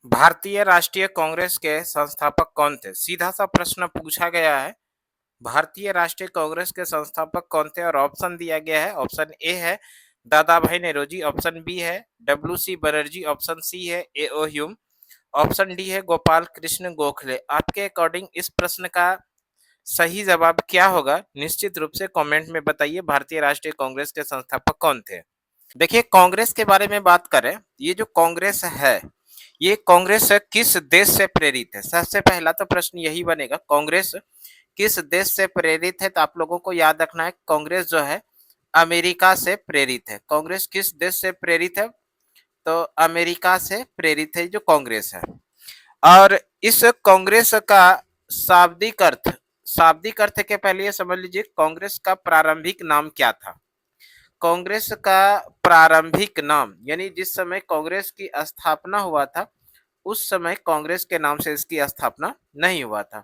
भारतीय राष्ट्रीय कांग्रेस के संस्थापक कौन थे? सीधा सा प्रश्न पूछा गया है। भारतीय राष्ट्रीय कांग्रेस के संस्थापक कौन थे और ऑप्शन दिया गया है। ऑप्शन ए है Dadabhai Naoroji, option B है W C Banerjee, option C है A O Hume, option D है गोपाल कृष्ण गोखले। आपके अकॉर्डिंग इस प्रश्न का सही जवाब क्या होगा? निश्चित रूप से कमेंट में बताइए। भारतीय राष्ट्रीय कांग्रेस के संस्थापक कौन थे? देखिए, कांग्रेस के बारे में बात करें, ये जो कांग्रेस है, ये कांग्रेस किस देश से प्रेरित है? सबसे पहला तो प्रश्न यही बनेगा, कांग्रेस किस देश से प्रेरित है? तो आप लोगों को याद रखना है, कांग्रेस जो है अमेरिका से प्रेरित है। कांग्रेस किस देश से प्रेरित है? तो अमेरिका से प्रेरित है जो कांग्रेस है। और इस कांग्रेस का शाब्दिक अर्थ के पहले ये समझ लीजिए, कांग्रेस का प्रारंभिक नाम क्या था? कांग्रेस का प्रारंभिक नाम, यानी जिस समय कांग्रेस की स्थापना हुआ था उस समय कांग्रेस के नाम से इसकी स्थापना नहीं हुआ था।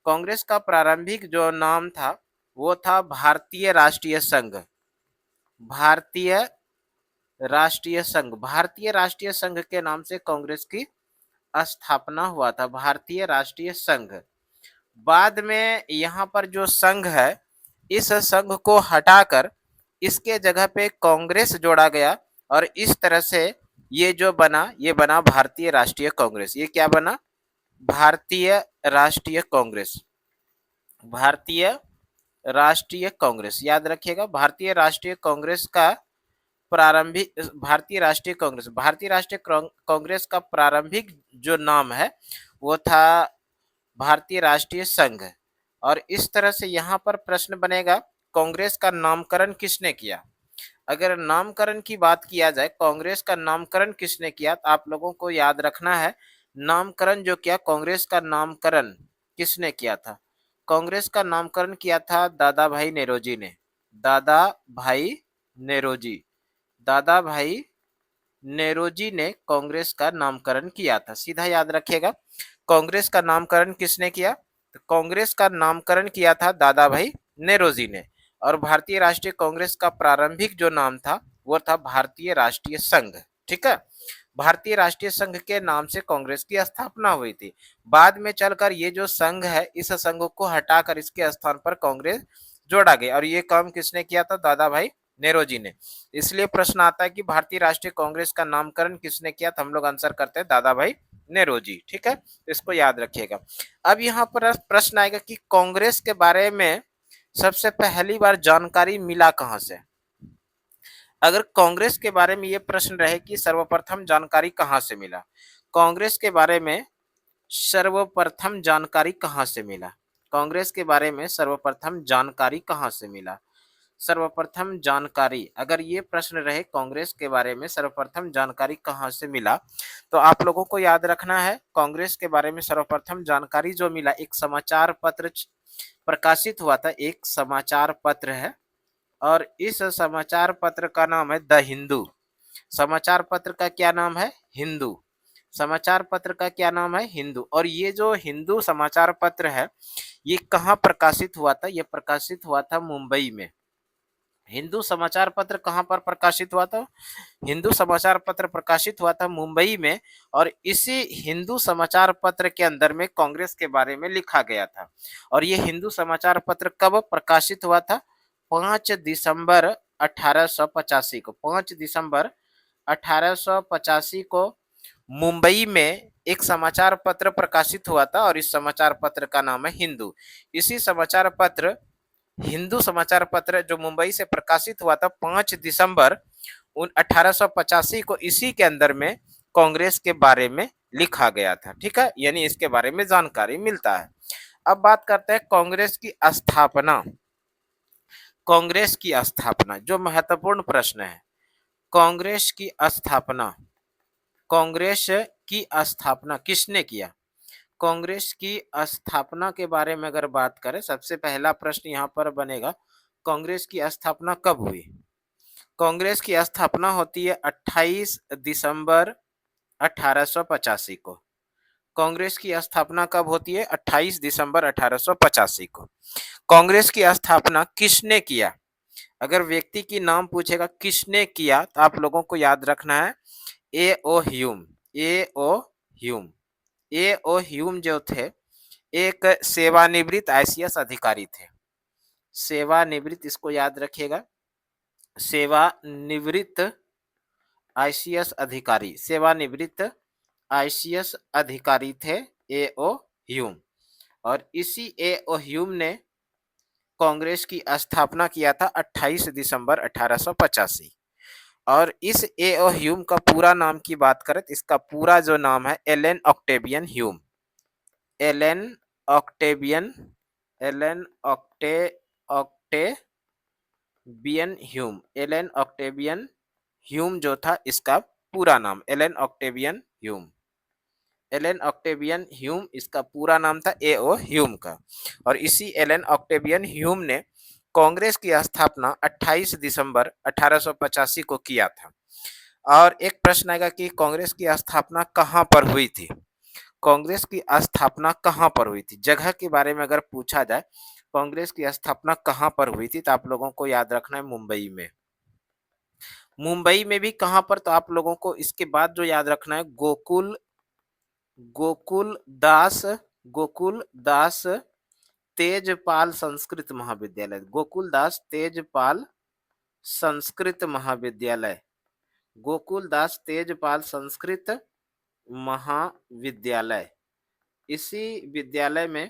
कांग्रेस का प्रारंभिक जो नाम था वो था भारतीय राष्ट्रीय संघ। भारतीय राष्ट्रीय संघ, भारतीय राष्ट्रीय संघ के नाम से कांग्रेस की स्थापना हुआ था, भारतीय राष्ट्रीय संघ। बाद में यहाँ पर जो संघ है, इस संघ को हटाकर इसके जगह पे कांग्रेस जोड़ा गया और इस तरह से ये जो बना, ये बना भारतीय राष्ट्रीय कांग्रेस। ये क्या बना? भारतीय राष्ट्रीय कांग्रेस। भारतीय राष्ट्रीय कांग्रेस, याद रखिएगा, भारतीय राष्ट्रीय कांग्रेस का प्रारंभिक, भारतीय राष्ट्रीय कांग्रेस का प्रारंभिक जो नाम है वो था भारतीय राष्ट्रीय संघ। और इस तरह से यहाँ पर प्रश्न बनेगा, कांग्रेस का नामकरण किसने किया? अगर नामकरण की बात किया जाए, कांग्रेस का नामकरण किसने किया, तो आप लोगों को याद रखना है, नामकरण जो किया, कांग्रेस का नामकरण किसने किया था? कांग्रेस का नामकरण किया था दादा भाई नेरोजी ने। दादा भाई नेरोजी, दादा भाई नेरोजी ने कांग्रेस का नामकरण किया था। सीधा याद रखिएगा, कांग्रेस का नामकरण किसने किया? तो कांग्रेस का नामकरण किया था दादा भाई नेरोजी ने। और भारतीय राष्ट्रीय कांग्रेस का प्रारंभिक जो नाम था वो था भारतीय राष्ट्रीय संघ। ठीक है, भारतीय राष्ट्रीय संघ के नाम से कांग्रेस की स्थापना हुई थी। बाद में चलकर ये जो संघ है, इस संघ को हटाकर इसके स्थान पर कांग्रेस जोड़ा गया और ये काम किसने किया था? दादा भाई नेरोजी ने। इसलिए प्रश्न आता है कि भारतीय राष्ट्रीय कांग्रेस का नामकरण किसने किया? तो हम लोग आंसर करते हैं दादा भाई नेरोजी। ठीक है, इसको याद रखिएगा। अब यहाँ पर प्रश्न आएगा कि कांग्रेस के बारे में सबसे पहली बार जानकारी मिला कहां से? अगर कांग्रेस के बारे में ये प्रश्न रहे कि सर्वप्रथम जानकारी कहां से मिला, कांग्रेस के बारे में सर्वप्रथम जानकारी कहां से मिला? कांग्रेस के बारे में सर्वप्रथम जानकारी कहां से मिला? सर्वप्रथम जानकारी, अगर ये प्रश्न रहे कांग्रेस के बारे में सर्वप्रथम जानकारी कहां से मिला, तो आप लोगों को याद रखना है, कांग्रेस के बारे में सर्वप्रथम जानकारी जो मिला, एक समाचार पत्र प्रकाशित हुआ था, एक समाचार पत्र है और इस समाचार पत्र का नाम है द हिंदू। समाचार पत्र का क्या नाम है? हिंदू। समाचार पत्र का क्या नाम है? हिंदू। और ये जो हिंदू समाचार पत्र है, ये कहाँ प्रकाशित हुआ था? ये प्रकाशित हुआ था मुंबई में। हिंदू समाचार पत्र कहाँ पर प्रकाशित हुआ था? हिंदू समाचार पत्र प्रकाशित हुआ था मुंबई में। और इसी हिंदू समाचार पत्र के अंदर में कांग्रेस के बारे में लिखा गया था। और ये हिंदू समाचार पत्र कब प्रकाशित हुआ था? 5 दिसंबर 1885 को। 5 दिसंबर 1885 को मुंबई में एक समाचार पत्र प्रकाशित हुआ था और इस समाचार पत्र का नाम है हिंदू। इसी समाचार पत्र, हिंदू समाचार पत्र जो मुंबई से प्रकाशित हुआ था 5 दिसंबर 1885 को, इसी के अंदर में कांग्रेस के बारे में लिखा गया था। ठीक है, यानी इसके बारे में जानकारी मिलता है। अब बात करते हैं कांग्रेस की स्थापना। कांग्रेस की स्थापना जो महत्वपूर्ण प्रश्न है, कांग्रेस की स्थापना, कांग्रेस की स्थापना किसने किया? कांग्रेस की स्थापना के बारे में अगर बात करें, सबसे पहला प्रश्न यहाँ पर बनेगा, कांग्रेस की स्थापना कब हुई? कांग्रेस की स्थापना होती है 28 दिसंबर 1885 को। कांग्रेस की स्थापना कब होती है? 28 दिसंबर 1885 को। कांग्रेस की स्थापना किसने किया? अगर व्यक्ति की नाम पूछेगा किसने किया, तो आप लोगों को याद रखना है A O Hume. A O Hume. A O Hume जो थे एक सेवानिवृत्त आईसीएस अधिकारी थे। सेवानिवृत्त, इसको याद रखिएगा, सेवानिवृत्त आईसीएस अधिकारी, सेवानिवृत्त आईसीएस अधिकारी थे ए.ओ. ह्यूम। और इसी ए.ओ. ह्यूम ने कांग्रेस की स्थापना किया था 28 दिसंबर 1885। और इस ए.ओ. ह्यूम का पूरा नाम की बात करें तो इसका पूरा जो नाम है Allan Octavian Hume. Allan Octavian, Allan Octavian Hume, Allan Octavian Hume जो था इसका पूरा नाम Allan Octavian Hume. Allan Octavian Hume इसका पूरा नाम था ए.ओ. ह्यूम का। और इसी एलन ऑक्टेवियन ह्यूम ने कांग्रेस की स्थापना 28 दिसंबर 1885 को किया था। और एक प्रश्न आएगा कि कांग्रेस की स्थापना कहां पर हुई थी। कांग्रेस की स्थापना कहां पर हुई थी, जगह के बारे में अगर पूछा जाए कांग्रेस की स्थापना कहां पर हुई थी, तो आप लोगों को याद रखना है मुंबई में। मुंबई में भी कहां पर, तो आप लोगों को इसके बाद जो याद रखना है गोकुल दास, गोकुल दास तेजपाल संस्कृत महाविद्यालय, गोकुल दास तेजपाल संस्कृत महाविद्यालय, गोकुल दास तेजपाल संस्कृत महाविद्यालय। इसी विद्यालय में,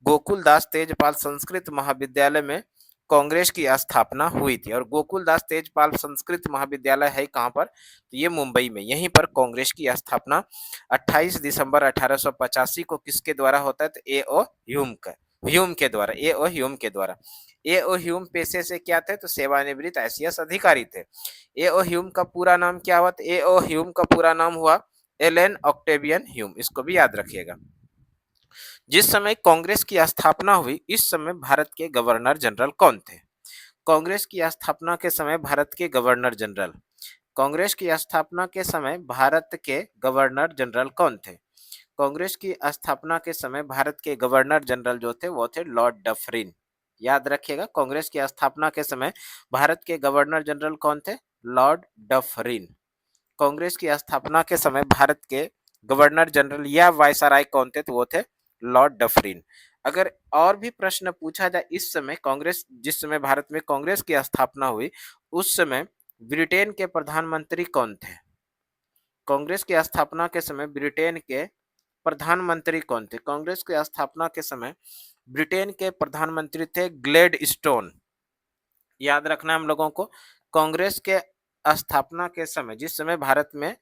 गोकुलदास तेजपाल संस्कृत महाविद्यालय में कांग्रेस की स्थापना हुई थी। और गोकुलदास तेजपाल संस्कृत महाविद्यालय है कहां पर, तो ये मुंबई में। यहीं पर कांग्रेस की स्थापना 28 दिसंबर 1885 को किसके द्वारा होता है, तो ए.ओ. ह्यूम के द्वारा, ए.ओ. ह्यूम के द्वारा। ए.ओ. ह्यूम पेशे से क्या थे, तो सेवानिवृत्त आईसीएस अधिकारी थे। ए.ओ. ह्यूम का पूरा नाम क्या हुआ, तो ए.ओ. ह्यूम का पूरा नाम हुआ एलन ऑक्टेवियन ह्यूम, इसको भी याद रखिएगा। जिस समय कांग्रेस की स्थापना हुई इस समय भारत के गवर्नर जनरल कौन थे। कांग्रेस की स्थापना के समय भारत के गवर्नर जनरल, कांग्रेस की स्थापना के समय भारत के गवर्नर जनरल कौन थे। कांग्रेस की स्थापना के समय भारत के गवर्नर जनरल जो थे वो थे लॉर्ड डफरिन। याद रखिएगा, कांग्रेस की स्थापना के समय भारत के गवर्नर जनरल कौन थे, लॉर्ड डफरिन। कांग्रेस की स्थापना के समय भारत के गवर्नर जनरल या वायसराय कौन थे, तो वो थे लॉर्ड डफरिन। अगर और भी प्रश्न पूछा जाए, इस समय कांग्रेस, जिस समय भारत में कांग्रेस की स्थापना हुई उस समय ब्रिटेन के प्रधानमंत्री कौन थे। कांग्रेस की स्थापना के समय ब्रिटेन के प्रधानमंत्री कौन थे। कांग्रेस की स्थापना के समय ब्रिटेन के प्रधानमंत्री थे ग्लेडस्टोन। याद रखना हम लोगों को, कांग्रेस के स्थापना के समय, जिस समय भारत में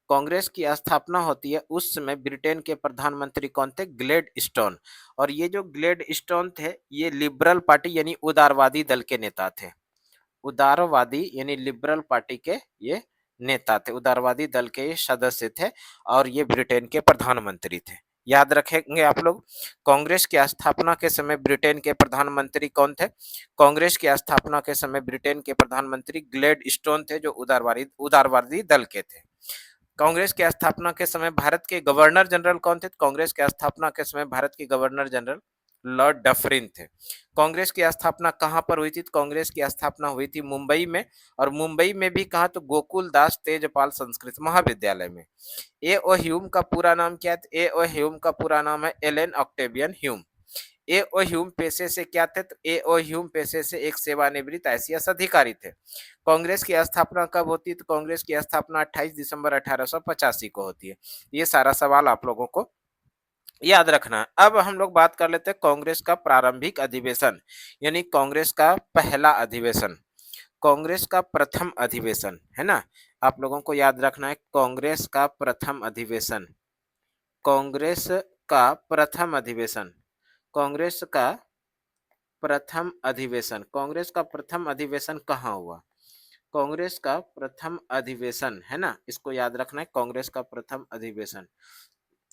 कांग्रेस की स्थापना होती है उस समय ब्रिटेन के प्रधानमंत्री कौन थे, ग्लेडस्टोन। और ये जो ग्लेडस्टोन थे ये लिबरल पार्टी यानी उदारवादी दल के नेता थे। उदारवादी यानी लिबरल पार्टी के ये नेता थे, उदारवादी दल के ये सदस्य थे और ये ब्रिटेन के प्रधानमंत्री थे। याद रखेंगे आप लोग, कांग्रेस की स्थापना के समय ब्रिटेन के प्रधानमंत्री कौन थे। कांग्रेस की स्थापना के समय ब्रिटेन के प्रधानमंत्री ग्लेडस्टोन थे जो उदारवादी दल के थे। कांग्रेस की स्थापना के समय भारत के गवर्नर जनरल कौन थे, कांग्रेस की स्थापना के समय भारत के गवर्नर जनरल लॉर्ड डफरिन थे। कांग्रेस की स्थापना कहां पर हुई थी, तो कांग्रेस की स्थापना हुई थी मुंबई में। और मुंबई में भी कहा, तो गोकुल दास तेजपाल संस्कृत महाविद्यालय में। ए.ओ. ह्यूम का पूरा नाम क्या है, ए.ओ. ह्यूम का पूरा नाम है Allan Octavian Hume. A O. Hume पेशे से क्या थे, तो ए.ओ. ह्यूम पेशे से एक सेवानिवृत्त आईसीएस अधिकारी थे। कांग्रेस की स्थापना कब होती है, तो कांग्रेस की स्थापना 28 दिसंबर 1885 को होती है। ये सारा सवाल आप लोगों को याद रखना है। अब हम लोग बात कर लेते हैं कांग्रेस का प्रारंभिक अधिवेशन, यानी कांग्रेस का पहला अधिवेशन, कांग्रेस का प्रथम अधिवेशन है ना। आप लोगों को याद रखना है कांग्रेस का प्रथम अधिवेशन, कांग्रेस का प्रथम अधिवेशन, कांग्रेस का प्रथम अधिवेशन, कांग्रेस का प्रथम अधिवेशन कहाँ हुआ। कांग्रेस का प्रथम अधिवेशन है ना, इसको याद रखना है, कांग्रेस का प्रथम अधिवेशन।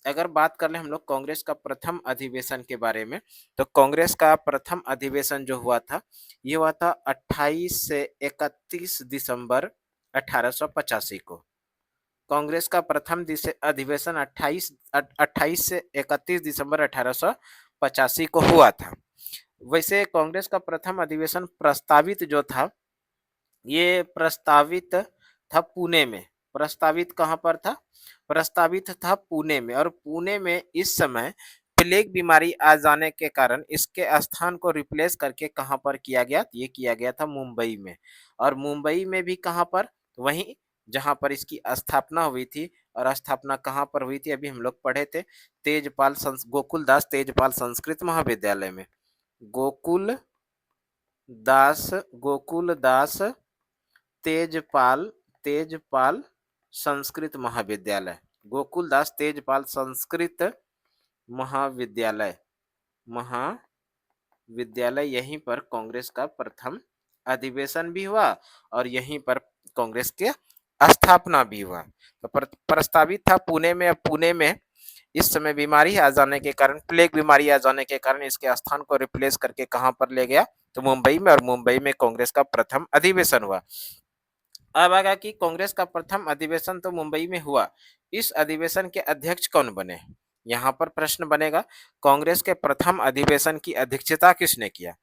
अगर बात कर ले हम लोग कांग्रेस का प्रथम अधिवेशन के बारे में, तो कांग्रेस का प्रथम अधिवेशन जो हुआ था ये हुआ था 28 से 31 दिसंबर 1885 को। कांग्रेस का प्रथम अधिवेशन 28 से 31 दिसंबर 1885 को हुआ था। वैसे कांग्रेस का प्रथम अधिवेशन प्रस्तावित जो था ये प्रस्तावित था पुणे में, प्रस्तावित कहाँ पर था? प्रस्तावित था पुणे में, और पुणे में इस समय प्लेग बीमारी आ जाने के कारण इसके स्थान को रिप्लेस करके कहाँ पर किया गया? ये किया गया था मुंबई में। और मुंबई में भी कहाँ पर? वहीं जहाँ पर इसकी स्थापना हुई थी। और स्थापना कहाँ पर हुई थी? अभी हम लोग पढ़े थे, गोकुलदास तेजपाल संस्कृत महाविद्यालय में। गोकुलदास तेजपाल तेजपाल संस्कृत महाविद्यालय, गोकुलदास तेजपाल संस्कृत महाविद्यालय महाविद्यालय यहीं पर कांग्रेस का प्रथम अधिवेशन भी हुआ और यहीं पर कांग्रेस के स्थापना भी हुआ। तो प्रस्तावित था पुणे में। अब पुणे में इस समय बीमारी आ जाने के कारण, प्लेग बीमारी आ जाने के कारण इसके स्थान को रिप्लेस करके कहां पर ले गया? तो मुंबई में, और मुंबई में कांग्रेस का प्रथम अधिवेशन हुआ। अब आगा कि कांग्रेस का प्रथम अधिवेशन तो मुंबई में हुआ, इस अधिवेशन के अध्यक्ष कौन बने? यहाँ पर प्रश्न बनेगा, कांग्रेस के प्रथम अधिवेशन की अध्यक्षता किसने किया?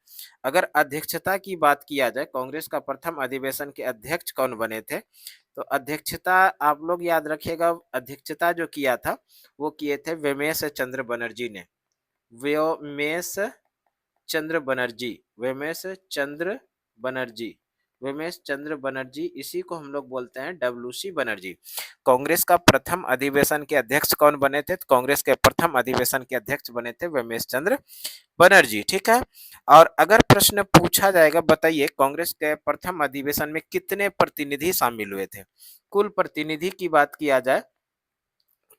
अगर अध्यक्षता की बात किया जाए, कांग्रेस का प्रथम अधिवेशन के अध्यक्ष कौन बने थे? तो अध्यक्षता आप लोग याद रखिएगा, अध्यक्षता जो किया था वो किए थे वेमेश चंद्र बनर्जी ने। वेमेश चंद्र बनर्जी, वेमेश चंद्र बनर्जी, इसी को हम लोग बोलते हैं डब्ल्यूसी बनर्जी। कांग्रेस का प्रथम अधिवेशन के अध्यक्ष कौन बने थे? तो कांग्रेस के प्रथम अधिवेशन के अध्यक्ष बने थे वेमेश चंद्र बनर्जी। ठीक है। और अगर प्रश्न पूछा जाएगा, बताइए कांग्रेस के प्रथम अधिवेशन में कितने प्रतिनिधि शामिल हुए थे? कुल प्रतिनिधि की बात किया जाए,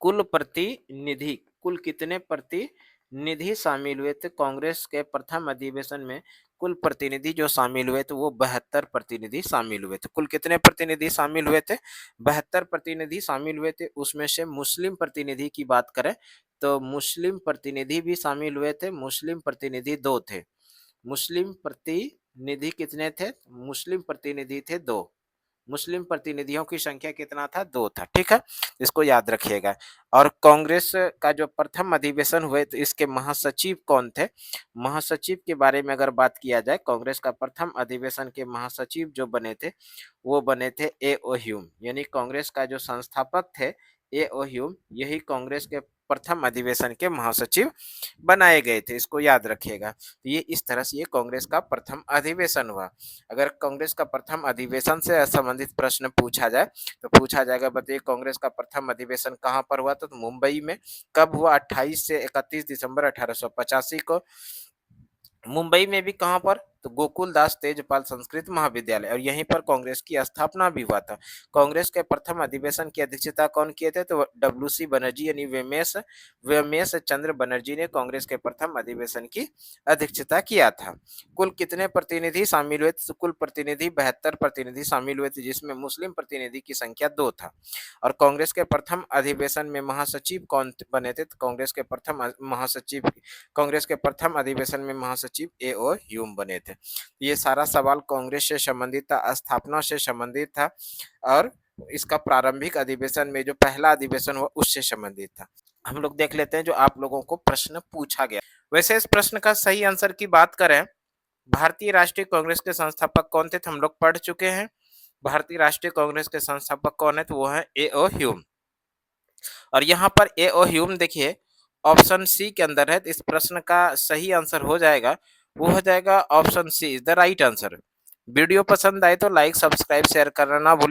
कुल कितने प्रतिनिधि शामिल हुए थे कांग्रेस के प्रथम अधिवेशन में? कुल प्रतिनिधि जो शामिल हुए थे वो 72 प्रतिनिधि शामिल हुए थे। कुल कितने प्रतिनिधि शामिल हुए थे? 72 प्रतिनिधि शामिल हुए थे। उसमें से मुस्लिम प्रतिनिधि की बात करें तो मुस्लिम प्रतिनिधि भी शामिल हुए थे। मुस्लिम प्रतिनिधि 2 थे। मुस्लिम प्रतिनिधि कितने थे? मुस्लिम प्रतिनिधि थे 2। मुस्लिम प्रतिनिधियों की संख्या कितना था? 2 था। ठीक है, इसको याद रखिएगा। और कांग्रेस का जो प्रथम अधिवेशन हुए तो इसके महासचिव कौन थे? महासचिव के बारे में अगर बात किया जाए, कांग्रेस का प्रथम अधिवेशन के महासचिव जो बने थे वो बने थे ए ओ ह्यूम, यानी कांग्रेस का जो संस्थापक थे ए ओ ह्यूम, यही कांग्रेस के प्रथम अधिवेशन के महासचिव बनाए गए थे। इसको याद रखिएगा। तो ये इस तरह से ये कांग्रेस का प्रथम अधिवेशन हुआ। अगर कांग्रेस का प्रथम अधिवेशन से संबंधित प्रश्न पूछा जाए तो पूछा जाएगा, बताइए कांग्रेस का प्रथम अधिवेशन कहाँ पर हुआ? तो मुंबई में। कब हुआ? 28 से 31 दिसंबर 1885 को। मुंबई में भी कहां पर? तो गोकुलदास तेजपाल संस्कृत महाविद्यालय, और यहीं पर कांग्रेस की स्थापना भी हुआ था। कांग्रेस के प्रथम अधिवेशन की अध्यक्षता कौन किए थे? तो डब्ल्यूसी बनर्जी, यानी वेमेश चंद्र बनर्जी ने कांग्रेस के प्रथम अधिवेशन की अध्यक्षता किया था। कुल कितने प्रतिनिधि शामिल हुए थे? तो कुल प्रतिनिधि 72 प्रतिनिधि शामिल हुए थे, जिसमें मुस्लिम प्रतिनिधि की संख्या 2 था। और कांग्रेस के प्रथम अधिवेशन में महासचिव कौन बने थे? तो कांग्रेस के प्रथम अधिवेशन में महासचिव ए ओ ह्यूम बने थे। ये सारा सवाल कांग्रेस से संबंधित था, स्थापना से संबंधित था, और इसका प्रारंभिक अधिवेशन में जो पहला अधिवेशन हुआ उससे संबंधित था। हम लोग देख लेते हैं जो आप लोगों को प्रश्न पूछा गया। वैसे इस प्रश्न का सही आंसर की बात करें, भारतीय राष्ट्रीय कांग्रेस के संस्थापक कौन थे? तो हम लोग पढ़ चुके हैं। भारतीय राष्ट्रीय कांग्रेस के संस्थापक कौन है? तो वो है ए ओ ह्यूम। और यहाँ पर ए ओ ह्यूम देखिए ऑप्शन सी के अंदर है, तो इस प्रश्न का सही आंसर हो जाएगा, वो हो जाएगा option C is the right answer. Video पसंद आए तो लाइक, सब्सक्राइब, शेयर करना ना भूलें।